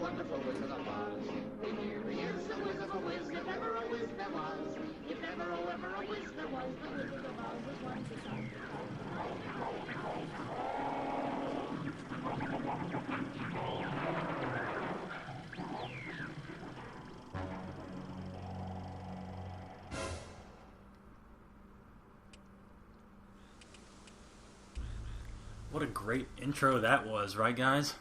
wonderful Wizard of Oz. And here he is, the Wizard of Wiz, if ever a Wiz there was. If ever, oh, ever a Wiz there was, the Wizard of Oz was once a time. What a great intro that was, right guys?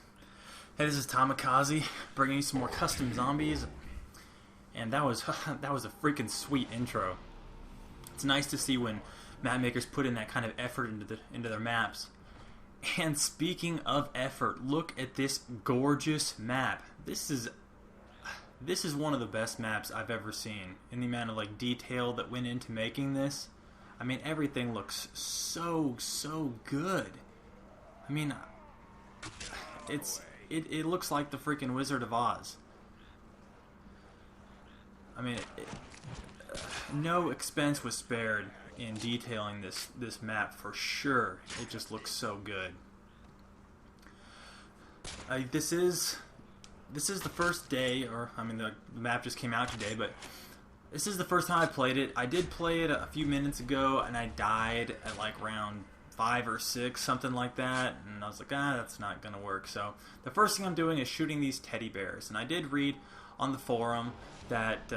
Hey, this is Kamikaze, bringing you some more custom zombies, and that was a freaking sweet intro. It's nice to see when map makers put in that kind of effort into their maps. And speaking of effort, look at this gorgeous map. This is one of the best maps I've ever seen. In the amount of like detail that went into making this, I mean everything looks so good. I mean, it looks like the freaking Wizard of Oz. I mean, no expense was spared in detailing this map for sure. It just looks so good. This is the first day, or I mean the map just came out today, but this is the first time I played it. I did play it a few minutes ago, and I died at like round 5 or 6, something like that, and I was like, that's not gonna work. So the first thing I'm doing is shooting these teddy bears, and I did read on the forum that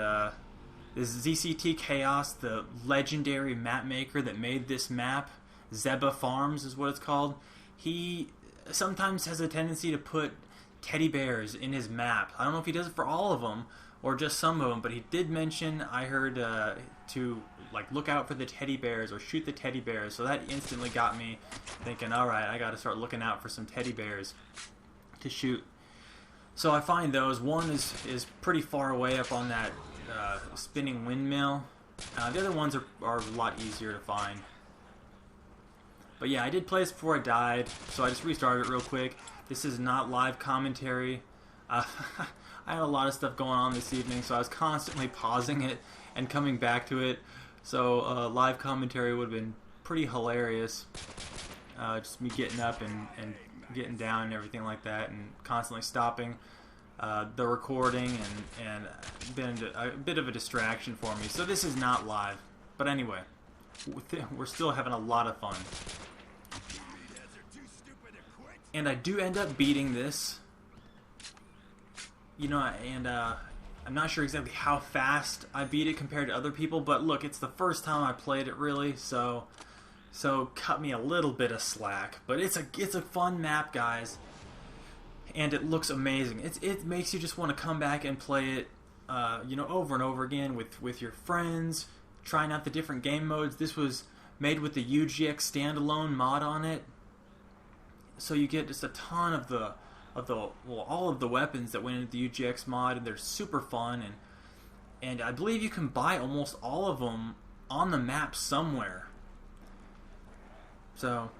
this ZCTxCHAOSx, the legendary map maker that made this map, Zebba Farms is what it's called, he sometimes has a tendency to put teddy bears in his map. I don't know if he does it for all of them or just some of them, but he did mention, I heard, to like look out for the teddy bears or shoot the teddy bears. So that instantly got me thinking, alright, I gotta start looking out for some teddy bears to shoot. So I find those. One is pretty far away up on that spinning windmill. The other ones are a lot easier to find. But yeah, I did play this before I died, so I just restarted it real quick. This is not live commentary. I had a lot of stuff going on this evening, so I was constantly pausing it and coming back to it. So live commentary would have been pretty hilarious. Just me getting up and getting down and everything like that, and constantly stopping the recording, and been a bit of a distraction for me. So this is not live. But anyway, we're still having a lot of fun. And I do end up beating this. You know, and I'm not sure exactly how fast I beat it compared to other people, but look, it's the first time I played it really, so cut me a little bit of slack. But it's a fun map, guys, and it looks amazing. It makes you just want to come back and play it, you know, over and over again with your friends, trying out the different game modes. This was made with the UGX standalone mod on it, so you get just a ton of all of the weapons that went into the UGX mod, and they're super fun, and I believe you can buy almost all of them on the map somewhere. So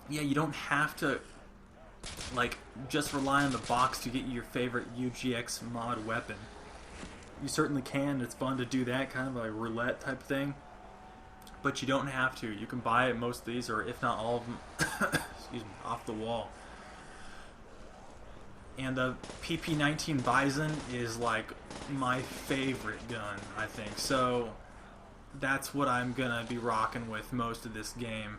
yeah, you don't have to like just rely on the box to get your favorite UGX mod weapon. You certainly can. It's fun to do that, kind of like a roulette type thing, but you don't have to. You can buy most of these, or if not all of them excuse me, off the wall. And the PP-19 Bison is like my favorite gun, I think. So that's what I'm gonna be rocking with most of this game.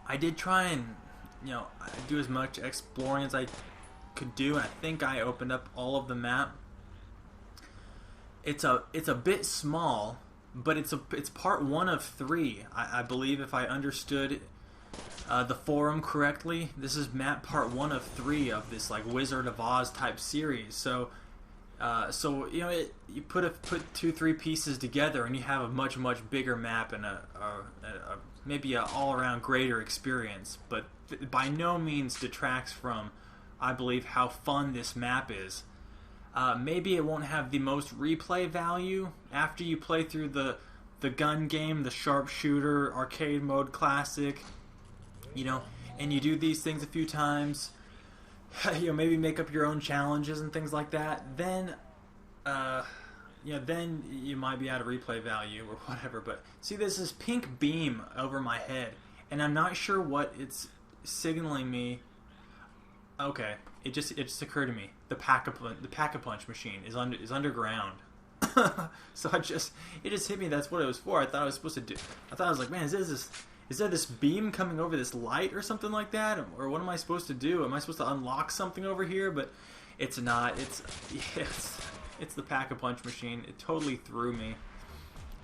I did try and, you know, do as much exploring as I could do, and I think I opened up all of the map. It's a bit small, but it's part 1 of 3, I believe, if I understood the forum correctly. This is map part 1 of 3 of this like Wizard of Oz type series. So you know, you put 2-3 pieces together, and you have a much bigger map and maybe an all-around greater experience. But by no means detracts from, I believe, how fun this map is. Maybe it won't have the most replay value after you play through the gun game, the sharpshooter, arcade mode, classic, you know, and you do these things a few times, you know, maybe make up your own challenges and things like that, then, you know, then you might be out of replay value or whatever. But see, there's this pink beam over my head, and I'm not sure what it's signaling me. Okay, it just occurred to me. The Pack-a-Punch machine is underground. So it just hit me. That's what it was for. I thought I was supposed to do. I thought I was like, man, is there this beam coming over this light or something like that? Or what am I supposed to do? Am I supposed to unlock something over here? But it's not. It's the Pack-a-Punch machine. It totally threw me.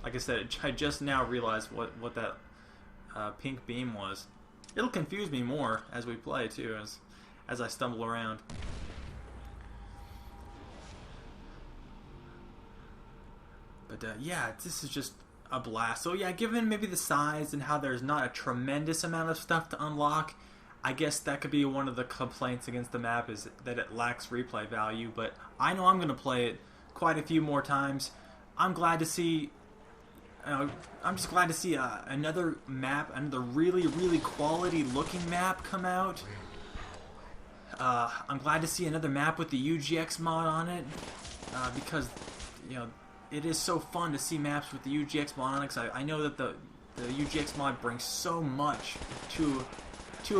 Like I said, I just now realized what that pink beam was. It'll confuse me more as we play too, as I stumble around. But yeah, this is just a blast. So yeah, given maybe the size and how there's not a tremendous amount of stuff to unlock, I guess that could be one of the complaints against the map, is that it lacks replay value. But I know I'm going to play it quite a few more times. I'm glad to see. I'm just glad to see another map, another really, really quality looking map come out. I'm glad to see another map with the UGX mod on it, because it is so fun to see maps with the UGX mod on it. Cause I know that the UGX mod brings so much to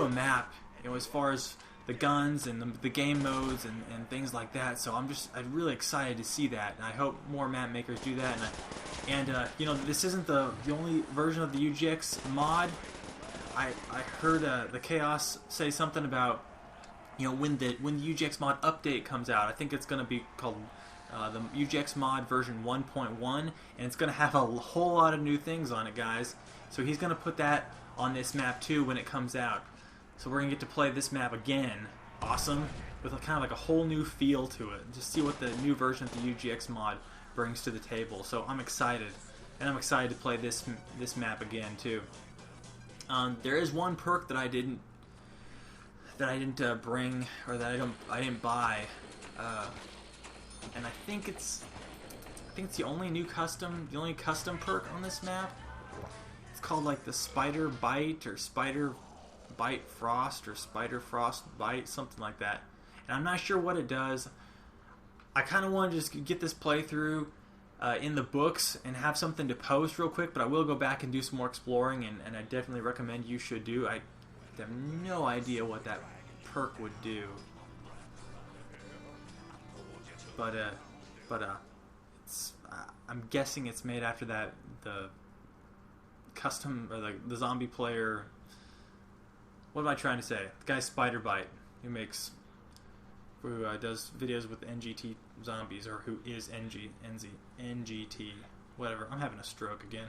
a map, as far as the guns and the game modes and things like that. So I'm really excited to see that, and I hope more map makers do that. And this isn't the only version of the UGX mod. I heard the Chaos say something about when the UGX mod update comes out. I think it's going to be called the UGX mod version 1.1, and it's going to have a whole lot of new things on it, guys. So he's going to put that on this map too when it comes out. So we're going to get to play this map again. Awesome. With kind of like a whole new feel to it. Just see what the new version of the UGX mod brings to the table. So I'm excited. And I'm excited to play this map again too. There is one perk that I didn't bring, or that I didn't buy. And I think it's the only custom perk on this map. It's called like the Spider Bite, or Spider Bite Frost, or Spider Frost Bite, something like that. And I'm not sure what it does. I kind of want to just get this playthrough in the books and have something to post real quick, but I will go back and do some more exploring, and I definitely recommend you should do. I have no idea what that perk would do. But it's I'm guessing it's made after the custom, or the zombie player. What am I trying to say? The guy Spider Bite, who does videos with NGT zombies, or who is NGT, whatever. I'm having a stroke again.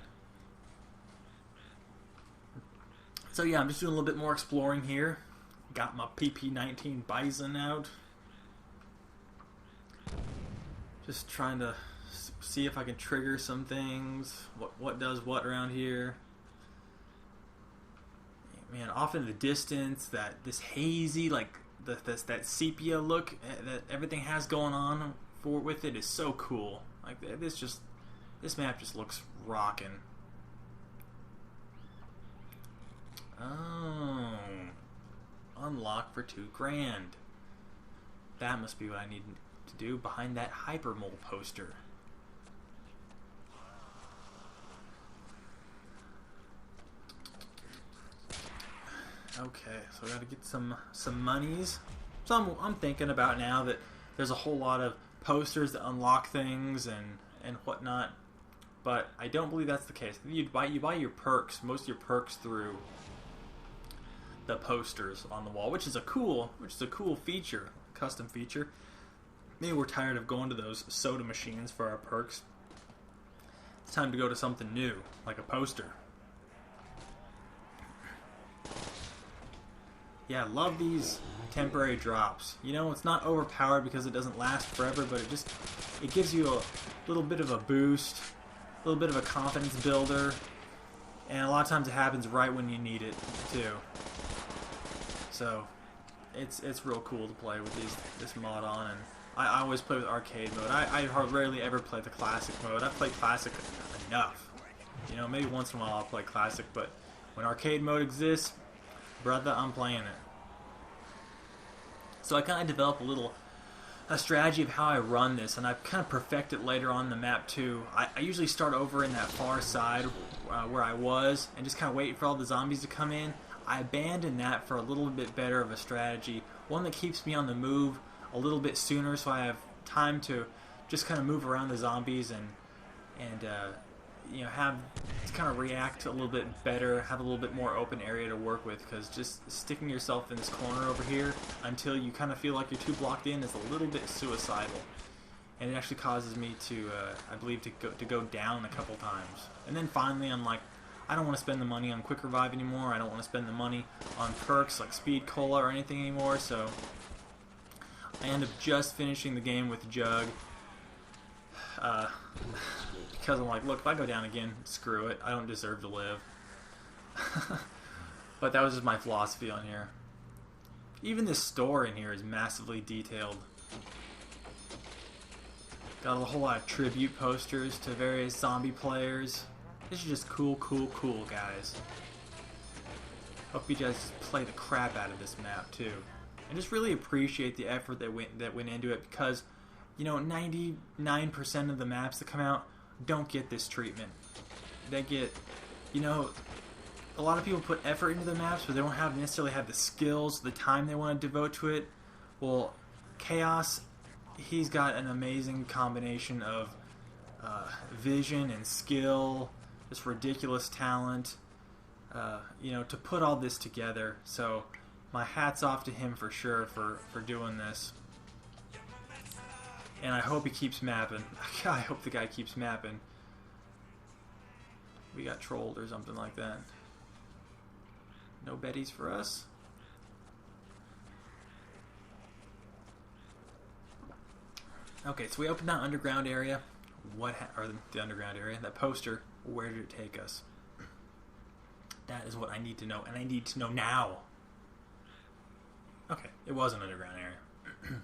So yeah, I'm just doing a little bit more exploring here. Got my PP-19 Bison out. Just trying to see if I can trigger some things. What does what around here? Man, off in the distance, this hazy, like that sepia look that everything has going on with it is so cool. Like this map just looks rockin'. Oh, unlock for $2,000. That must be what I need to do behind that Hypermole poster. Okay, so I gotta get some monies. So I'm thinking about now that there's a whole lot of posters that unlock things and whatnot, but I don't believe that's the case. You buy your perks, most of your perks, through the posters on the wall, which is a cool feature, custom feature. Maybe we're tired of going to those soda machines for our perks. It's time to go to something new, like a poster. Yeah, I love these temporary drops. It's not overpowered because it doesn't last forever, but it gives you a little bit of a boost, a little bit of a confidence builder, and a lot of times it happens right when you need it too. So it's real cool to play with this mod on, and I always play with arcade mode. I rarely ever play the classic mode. I play classic enough. Maybe once in a while I'll play classic, but when arcade mode exists, brother, I'm playing it. So I kind of developed a little a strategy of how I run this, and I've kind of perfected later on in the map too. I usually start over in that far side where I was and just kind of wait for all the zombies to come in. I abandoned that for a little bit better of a strategy, one that keeps me on the move a little bit sooner, so I have time to just kind of move around the zombies and you know, have to kind of react a little bit better, have a little bit more open area to work with, because just sticking yourself in this corner over here until you kind of feel like you're too blocked in is a little bit suicidal, and it actually causes me to I believe to go down a couple times. And then finally I'm like, I don't want to spend the money on quick revive anymore, I don't want to spend the money on perks like speed cola or anything anymore, so I end up just finishing the game with Jug, because I'm like, look, if I go down again, screw it, I don't deserve to live. But that was just my philosophy on here. Even this store in here is massively detailed. Got a whole lot of tribute posters to various zombie players. This is just cool, guys. Hope you guys just play the crap out of this map too, and just really appreciate the effort that went into it, because, you know, 99% of the maps that come out don't get this treatment. They get, you know, a lot of people put effort into their maps, but they don't necessarily have the skills, the time they want to devote to it. Well, Chaos, he's got an amazing combination of vision and skill, this ridiculous talent, you know, to put all this together. So my hat's off to him for sure for doing this. And I hope he keeps mapping. I hope the guy keeps mapping. We got trolled or something like that. No betties for us. Okay, so we opened that underground area. Or the underground area, that poster. Where did it take us? That is what I need to know, and I need to know now. Okay, it was an underground area.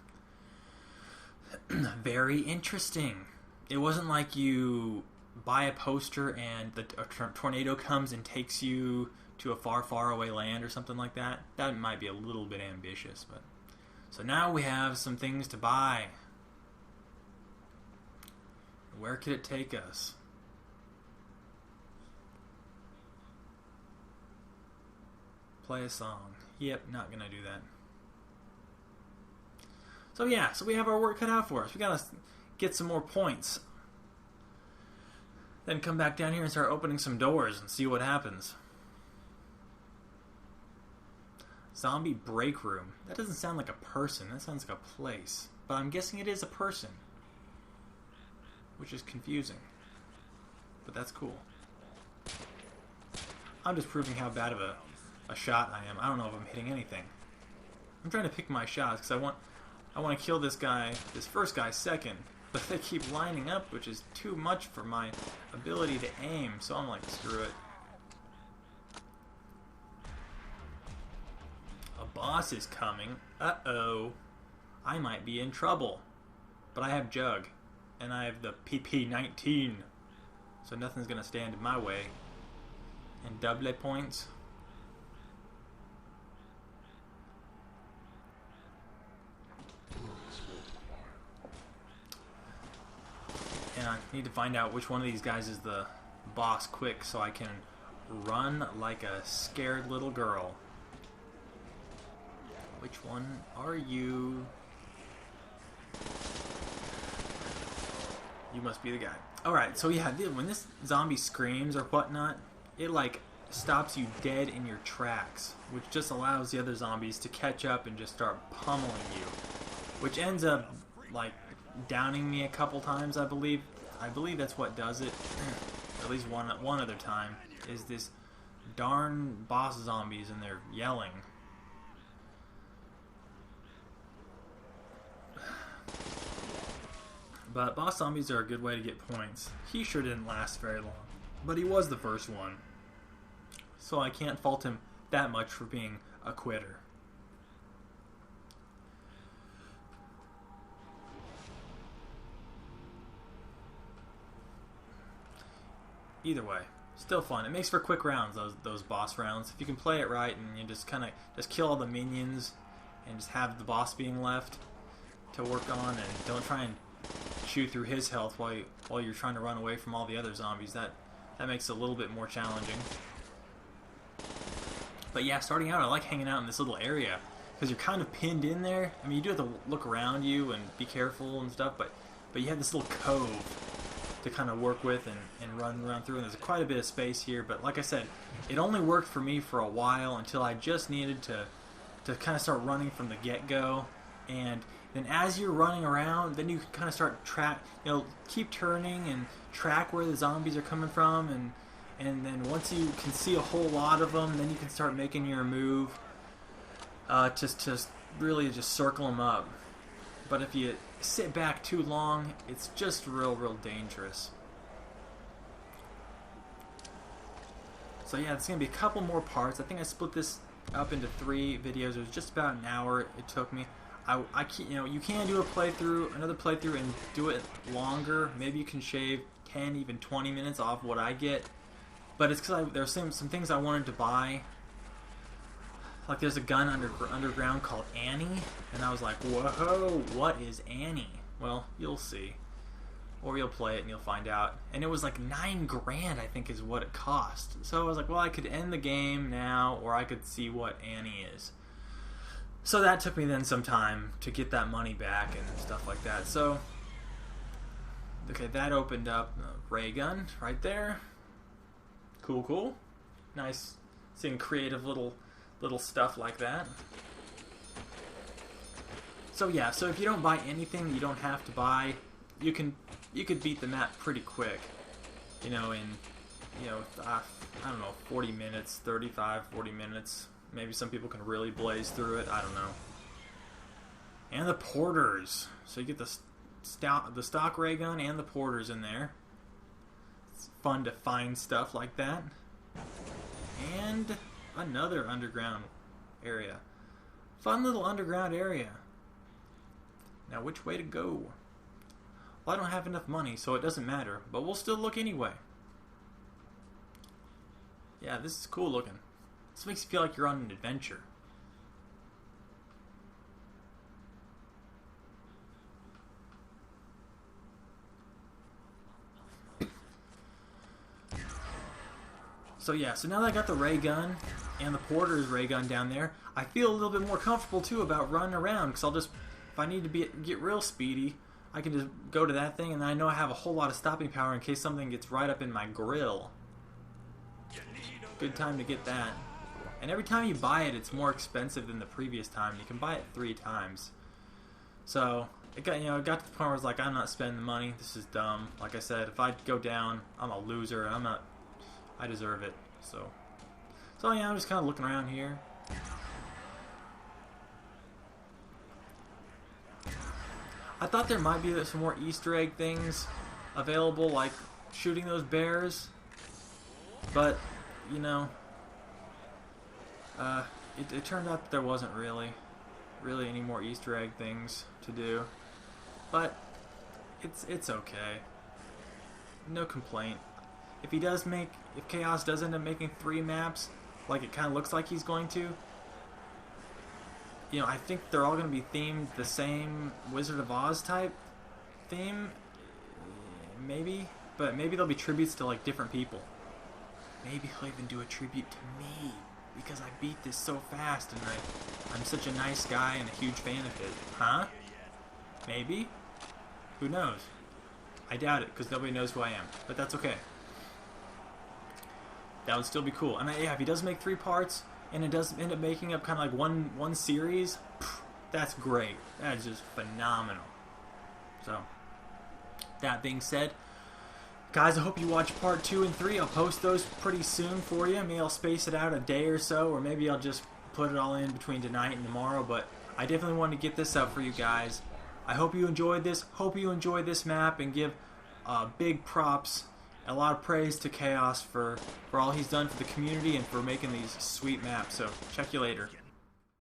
Very interesting. It wasn't like you buy a poster and a tornado comes and takes you to a far, far away land or something like that. That might be a little bit ambitious, but... So now we have some things to buy. Where could it take us? Play a song. Yep, not gonna do that. So yeah, so we have our work cut out for us. We gotta get some more points. Then come back down here and start opening some doors and see what happens. Zombie break room. That doesn't sound like a person. That sounds like a place. But I'm guessing it is a person, which is confusing. But that's cool. I'm just proving how bad of a shot I am. I don't know if I'm hitting anything. I'm trying to pick my shots because I want to kill this guy, this first guy, second. But they keep lining up, which is too much for my ability to aim. So I'm like, screw it. A boss is coming. Uh-oh. I might be in trouble. But I have Jug. And I have the PP-19. So nothing's going to stand in my way. And double points. And I need to find out which one of these guys is the boss quick so I can run like a scared little girl. Which one are you? You must be the guy. Alright, so yeah, when this zombie screams or whatnot, it like stops you dead in your tracks, which just allows the other zombies to catch up and just start pummeling you, which ends up like downing me a couple times, I believe. I believe that's what does it. At least one other time is this darn boss zombies and they're yelling. But boss zombies are a good way to get points. He sure didn't last very long, but he was the first one, so I can't fault him that much for being a quitter. Either way, still fun. It makes for quick rounds, those boss rounds. If you can play it right and you just kind of kill all the minions and just have the boss being left, to work on, and don't try and shoot through his health while you're trying to run away from all the other zombies. That makes it a little bit more challenging. But yeah, starting out, I like hanging out in this little area because you're kind of pinned in there. I mean, you do have to look around you and be careful and stuff, but you have this little cove to kind of work with and run around through, and there's quite a bit of space here. But like I said, it only worked for me for a while until I just needed to kind of start running from the get-go. And then as you're running around, then you can kind of start keep turning and track where the zombies are coming from, and then once you can see a whole lot of them, then you can start making your move to really just circle them up. But if you sit back too long, it's just real dangerous. So yeah, it's gonna be a couple more parts. I think I split this up into 3 videos. It was just about an hour it took me. You can do another playthrough and do it longer. Maybe you can shave 10, even 20 minutes off what I get. But it's because there's some things I wanted to buy. Like there's a gun underground called Annie, and I was like, whoa, what is Annie? Well, you'll see. Or you'll play it and you'll find out. And it was like $9 grand, I think, is what it cost. So I was like, well, I could end the game now, or I could see what Annie is. So that took me then some time to get that money back and stuff like that. So, okay, that opened up a ray gun right there. Cool. Nice seeing creative little stuff like that. So yeah, so if you don't buy anything you don't have to buy, you could beat the map pretty quick. In I don't know, 40 minutes, 35, 40 minutes. Maybe some people can really blaze through it. I don't know. And the porters. So you get the stock ray gun and the porters in there. It's fun to find stuff like that. And another underground area. Fun little underground area. Now which way to go? Well, I don't have enough money, so it doesn't matter. But we'll still look anyway. Yeah, this is cool looking. This makes you feel like you're on an adventure. So yeah, so now that I got the ray gun and the porter's ray gun down there, I feel a little bit more comfortable too about running around, because I'll just, if I need to get real speedy, I can just go to that thing, and I know I have a whole lot of stopping power in case something gets right up in my grill. Good time to get that. And every time you buy it, it's more expensive than the previous time. You can buy it 3 times. So it got to the point where I was like, I'm not spending the money. This is dumb. Like I said, if I go down, I'm a loser. I deserve it. So yeah, I'm just kind of looking around here. I thought there might be some more Easter egg things available, like shooting those bears, but it turned out that there wasn't really any more Easter egg things to do. But it's okay. No complaint. If Chaos does end up making 3 maps, like it kind of looks like he's going to, I think they're all going to be themed the same Wizard of Oz type theme, maybe, but maybe there'll be tributes to like different people. Maybe he'll even do a tribute to me, because I beat this so fast and I'm such a nice guy and a huge fan of his. Huh? Maybe? Who knows? I doubt it, because nobody knows who I am, but that's okay. That would still be cool. And yeah, if he does make 3 parts, and it does end up making up kind of like one series, that's great. That's just phenomenal. So, that being said, guys, I hope you watch part 2 and 3. I'll post those pretty soon for you. Maybe I'll space it out a day or so, or maybe I'll just put it all in between tonight and tomorrow. But I definitely wanted to get this up for you guys. I hope you enjoyed this. Hope you enjoyed this map, and give big props, a lot of praise to Chaos for all he's done for the community and for making these sweet maps. So check you later.